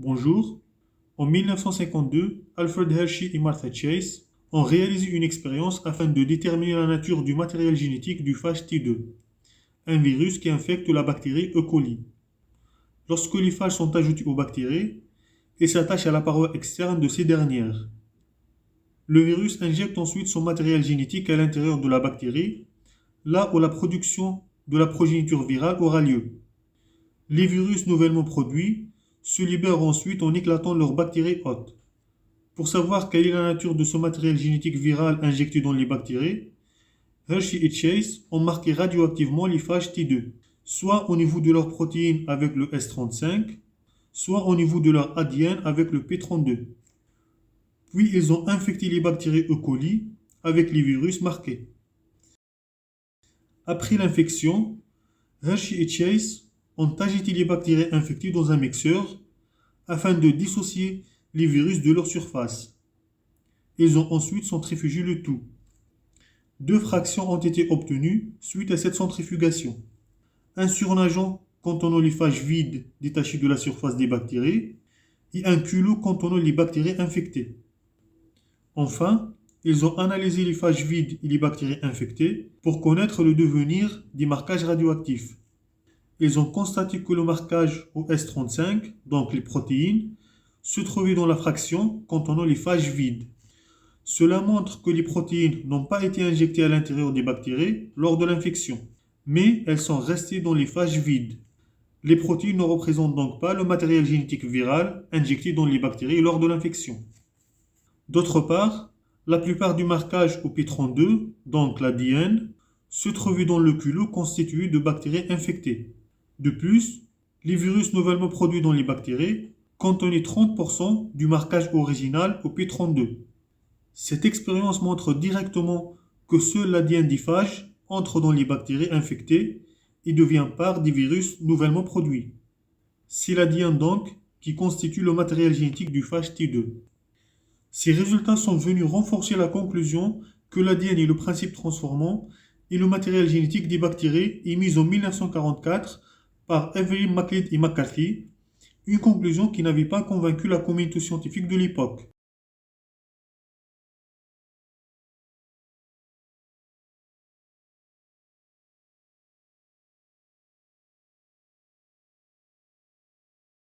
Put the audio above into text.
Bonjour. En 1952, Alfred Hershey et Martha Chase ont réalisé une expérience afin de déterminer la nature du matériel génétique du phage T2, un virus qui infecte la bactérie E. coli. Lorsque les phages sont ajoutés aux bactéries, ils s'attachent à la paroi externe de ces dernières. Le virus injecte ensuite son matériel génétique à l'intérieur de la bactérie, là où la production de la progéniture virale aura lieu. Les virus nouvellement produits se libèrent ensuite en éclatant leurs bactéries hôtes. Pour savoir quelle est la nature de ce matériel génétique viral injecté dans les bactéries, Hershey et Chase ont marqué radioactivement les phages T2, soit au niveau de leurs protéines avec le S35, soit au niveau de leur ADN avec le P32. Puis ils ont infecté les bactéries E. coli avec les virus marqués. Après l'infection, Hershey et Chase ont agité les bactéries infectées dans un mixeur afin de dissocier les virus de leur surface. Ils ont ensuite centrifugé le tout. Deux fractions ont été obtenues suite à cette centrifugation. Un surnageant contenant les phages vides détachés de la surface des bactéries et un culot contenant les bactéries infectées. Enfin, ils ont analysé les phages vides et les bactéries infectées pour connaître le devenir des marquages radioactifs. Ils ont constaté que le marquage au S35, donc les protéines, se trouvait dans la fraction contenant les phages vides. Cela montre que les protéines n'ont pas été injectées à l'intérieur des bactéries lors de l'infection, mais elles sont restées dans les phages vides. Les protéines ne représentent donc pas le matériel génétique viral injecté dans les bactéries lors de l'infection. D'autre part, la plupart du marquage au P32, donc l'ADN, se trouvait dans le culot constitué de bactéries infectées. De plus, les virus nouvellement produits dans les bactéries contenaient 30% du marquage original au P32. Cette expérience montre directement que seul l'ADN des phages entre dans les bactéries infectées et devient part des virus nouvellement produits. C'est l'ADN donc qui constitue le matériel génétique du phage T2. Ces résultats sont venus renforcer la conclusion que l'ADN est le principe transformant et le matériel génétique des bactéries émise en 1944 par Evelyn MacLeod et McCarthy, une conclusion qui n'avait pas convaincu la communauté scientifique de l'époque.